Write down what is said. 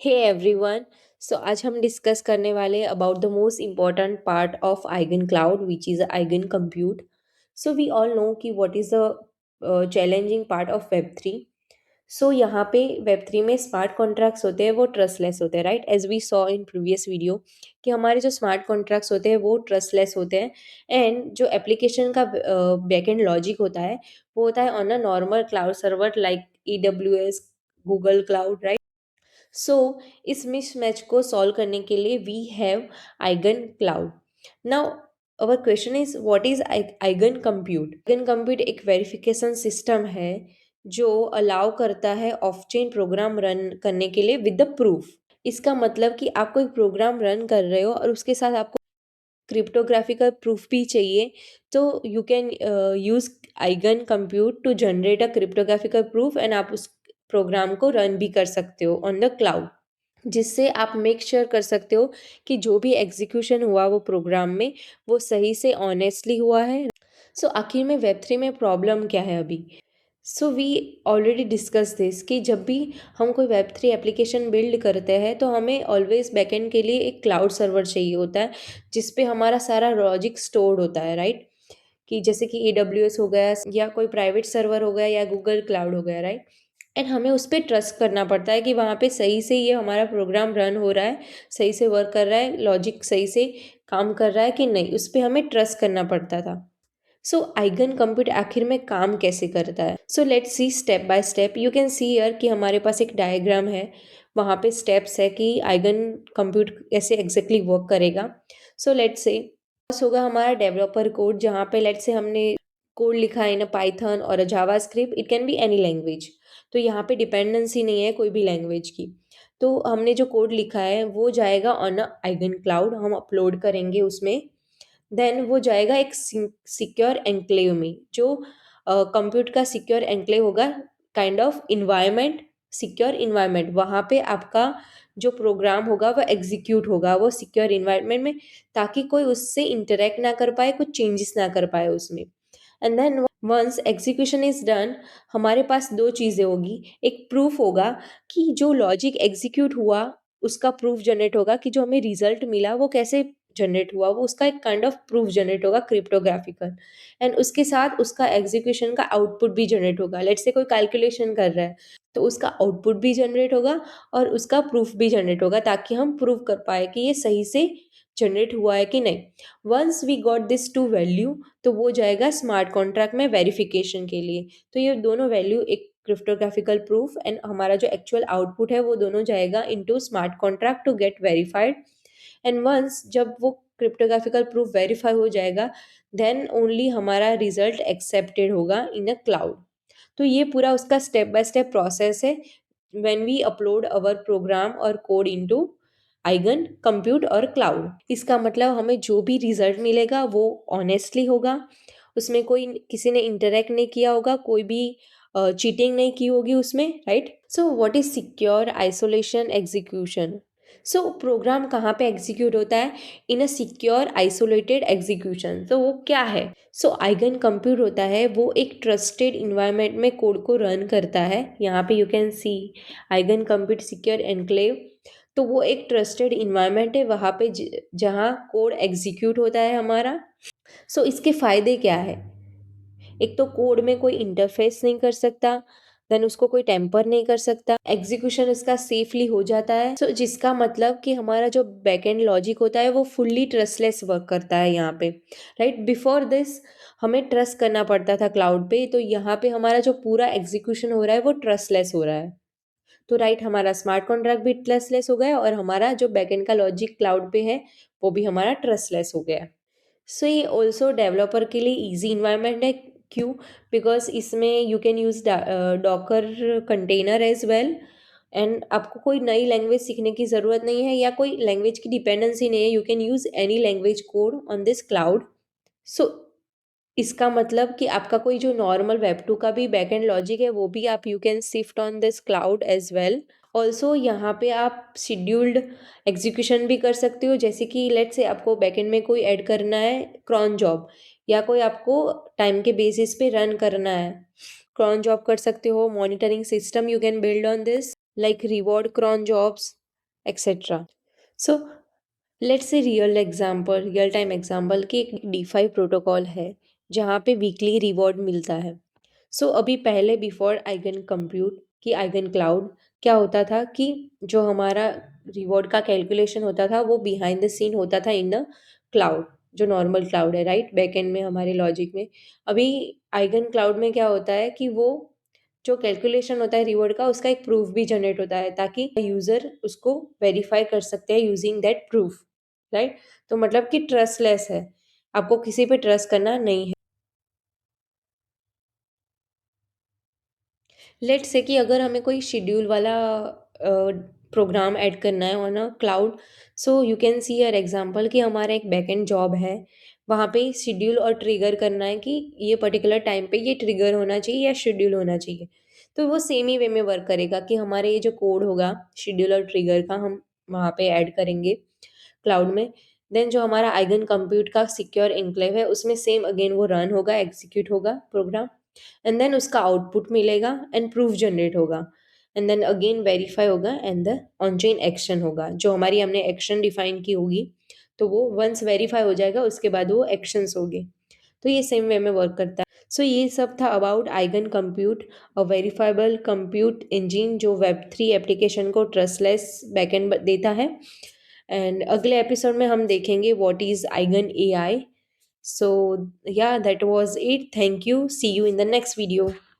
Hey everyone. सो आज हम discuss करने वाले हैं about the most important part of Eigen cloud which is Eigen compute. So we all know कि what is the challenging part of web three. So यहाँ पे web three में smart contracts होते हैं वो ट्रस्टलेस होते हैं, right? As we saw in previous video कि हमारे जो स्मार्ट कॉन्ट्रैक्ट्स होते हैं वो ट्रस्टलेस होते हैं। एंड जो एप्लीकेशन का बैकएंड लॉजिक होता है वो होता है on a normal cloud server like AWS, Google cloud, right? So इस मिसमैच को सॉल्व करने के लिए we have Eigen cloud. Now our question is what is Eigen compute. Eigen compute एक वेरिफिकेशन सिस्टम है जो अलाउ करता है ऑफ चेन प्रोग्राम रन करने के लिए विद द प्रूफ। इसका मतलब कि आप कोई प्रोग्राम रन कर रहे हो और उसके साथ आपको क्रिप्टोग्राफिकल प्रूफ भी चाहिए, तो you can use Eigen compute to generate a cryptographical proof and आप उस प्रोग्राम को रन भी कर सकते हो ऑन द क्लाउड, जिससे आप मेक श्योर कर सकते हो कि जो भी एग्जीक्यूशन हुआ वो प्रोग्राम में वो सही से ऑनेस्टली हुआ है। सो आखिर में वेब थ्री में प्रॉब्लम क्या है अभी? So we already discuss this कि जब भी हम कोई वेब थ्री एप्लीकेशन बिल्ड करते हैं तो हमें ऑलवेज बैकएंड के लिए एक क्लाउड सर्वर चाहिए होता है जिस पे हमारा सारा लॉजिक स्टोर्ड होता है, राइट? कि जैसे कि AWS हो गया या कोई प्राइवेट सर्वर हो गया या गूगल क्लाउड हो गया, राइट? एंड हमें उस पर ट्रस्ट करना पड़ता है कि वहाँ पे सही से ये हमारा प्रोग्राम रन हो रहा है, सही से वर्क कर रहा है, लॉजिक सही से काम कर रहा है कि नहीं, उस पर हमें ट्रस्ट करना पड़ता था। सो आइगन कंप्यूट आखिर में काम कैसे करता है? So let's see step by step. You can see here कि हमारे पास एक डायग्राम है, वहाँ पे स्टेप्स है कि आइगन कंप्यूट कैसे एग्जैक्टली वर्क करेगा। सो लेट्स से होगा हमारा डेवलपर कोड, जहाँ पे लेट्स से हमने कोड लिखा है इन पाइथन और JavaScript, it can be any language. तो यहाँ पे डिपेंडेंसी नहीं है कोई भी लैंग्वेज की। तो हमने जो कोड लिखा है वो जाएगा ऑन आइगन क्लाउड, हम अपलोड करेंगे उसमें। देन वो जाएगा एक सिक्योर एन्क्लेव में, जो कंप्यूट का सिक्योर एन्क्लेव होगा, kind of environment, secure environment. वहाँ पे आपका जो प्रोग्राम होगा वो एग्जीक्यूट होगा वो सिक्योर इन्वायरमेंट में, ताकि कोई उससे इंटरेक्ट ना कर पाए, कुछ चेंजेस ना कर पाए उसमें। And then once execution is done, हमारे पास दो चीज़ें होगी। एक प्रूफ होगा कि जो लॉजिक एग्जीक्यूट हुआ उसका प्रूफ जनरेट होगा कि जो हमें रिजल्ट मिला वो कैसे जनरेट हुआ, वो उसका एक काइंड ऑफ प्रूफ जनरेट होगा क्रिप्टोग्राफिकल। एंड उसके साथ उसका एग्जीक्यूशन का आउटपुट भी जनरेट होगा। लेट्स से कोई कैलकुलेशन कर रहा है तो उसका आउटपुट भी जनरेट होगा और उसका प्रूफ भी जनरेट होगा, ताकि हम प्रूव कर पाए कि ये सही से जनरेट हुआ है कि नहीं। Once we got this two value, तो वो जाएगा स्मार्ट कॉन्ट्रैक्ट में वेरिफिकेशन के लिए। तो ये दोनों वैल्यू, एक क्रिप्टोग्राफिकल प्रूफ एंड हमारा जो एक्चुअल आउटपुट है, वो दोनों जाएगा into smart contract to get verified. And once जब वो क्रिप्टोग्राफिकल प्रूफ वेरीफाई हो जाएगा, देन ओनली हमारा रिजल्ट एक्सेप्टेड होगा इन अ क्लाउड। तो ये पूरा उसका स्टेप बाय स्टेप प्रोसेस है when we upload our program और कोड इनटू आइगन कंप्यूट और क्लाउड। इसका मतलब हमें जो भी रिजल्ट मिलेगा वो ऑनेस्टली होगा, उसमें कोई किसी ने इंटरेक्ट नहीं किया होगा, कोई भी चीटिंग नहीं की होगी उसमें, right? So what is secure isolation execution? So program कहाँ पे एग्जीक्यूट होता है? In a secure isolated execution. तो वो क्या है? सो आइगन कंप्यूट होता है वो एक ट्रस्टेड इन्वायरमेंट में कोड को रन करता है। यहाँ पे you can C eigen compute secure enclave. तो वो एक ट्रस्टेड इन्वायरमेंट है वहाँ पे जहाँ कोड एग्जीक्यूट होता है हमारा। सो इसके फ़ायदे क्या है? एक तो कोड में कोई इंटरफेस नहीं कर सकता, देन उसको कोई टेम्पर नहीं कर सकता, एग्जीक्यूशन इसका सेफली हो जाता है। सो जिसका मतलब कि हमारा जो बैकएंड लॉजिक होता है वो फुल्ली ट्रस्टलेस वर्क करता है यहाँ पे, राइट? बिफोर दिस हमें ट्रस्ट करना पड़ता था क्लाउड पे, तो यहाँ पे हमारा जो पूरा एग्जीक्यूशन हो रहा है वो ट्रस्टलेस हो रहा है। तो राइट, हमारा स्मार्ट कॉन्ट्रैक्ट भी ट्रस्टलेस हो गया और हमारा जो बैकएंड का लॉजिक क्लाउड पे है वो भी हमारा ट्रस्टलेस हो गया। सो ये ऑल्सो डेवलपर के लिए ईजी इन्वायरमेंट है। क्यों? बिकॉज इसमें you can use Docker container as well. And आपको कोई नई लैंग्वेज सीखने की ज़रूरत नहीं है या कोई लैंग्वेज की डिपेंडेंसी नहीं है। You can use any language code on this cloud. So इसका मतलब कि आपका कोई जो नॉर्मल वेब टू का भी बैकएंड लॉजिक है वो भी आप you can shift on this cloud as well. Also यहाँ पे आप शेड्यूल्ड एग्जीक्यूशन भी कर सकते हो, जैसे कि लेट्स से आपको बैकएंड में कोई ऐड करना है क्रॉन जॉब, या कोई आपको टाइम के बेसिस पे रन करना है, क्रॉन जॉब कर सकते हो। Monitoring system you can build on this like reward cron jobs, etcetera. So let's say real time example कि एक डीफाई प्रोटोकॉल है जहाँ पे वीकली रिवॉर्ड मिलता है. सो अभी पहले बिफोर आइगन कंप्यूट की आइगन क्लाउड क्या होता था कि जो हमारा रिवॉर्ड का कैलकुलेशन होता था वो बिहाइंड द सीन होता था इन द क्लाउड, जो नॉर्मल क्लाउड है, राइट, बैकएंड में हमारे लॉजिक में. अभी आइगन क्लाउड में क्या होता है कि वो जो कैलकुलेशन होता है रिवॉर्ड का उसका एक प्रूफ भी जनरेट होता है ताकि यूजर उसको वेरीफाई कर सकते हैं यूजिंग दैट प्रूफ, राइट. तो मतलब कि ट्रस्टलेस है, आपको किसी पे ट्रस्ट करना नहीं है. लेट्स से कि अगर हमें कोई शेड्यूल वाला प्रोग्राम ऐड करना है on a cloud. So you can see uh example कि हमारा एक बैकएंड जॉब है, वहाँ पे शेड्यूल और ट्रिगर करना है कि ये पर्टिकुलर टाइम पे ये ट्रिगर होना चाहिए या शेड्यूल होना चाहिए. तो वो सेम ही वे में वर्क करेगा कि हमारे ये जो कोड होगा शेड्यूल और ट्रिगर का हम वहाँ पे ऐड करेंगे क्लाउड में. देन जो हमारा आइगन कंप्यूट का सिक्योर एन्क्लेव है उसमें सेम अगेन वो रन होगा, एग्जीक्यूट होगा प्रोग्राम, एंड देन उसका आउटपुट मिलेगा एंड प्रूफ जनरेट होगा, एंड देन अगेन वेरीफाई होगा and the on chain action होगा जो हमारी हमने एक्शन डिफाइन की होगी. तो वो वंस वेरीफाई हो जाएगा उसके बाद वो एक्शंस होंगे. तो ये सेम वे में वर्क करता है. सो ये सब था about Aigen compute, a verifiable compute engine जो वेब 3 एप्लीकेशन को ट्रस्टलेस बैकएंड देता है. एंड अगले एपिसोड में हम देखेंगे what is Aigen AI. So yeah that was it. Thank you. See you in the next video.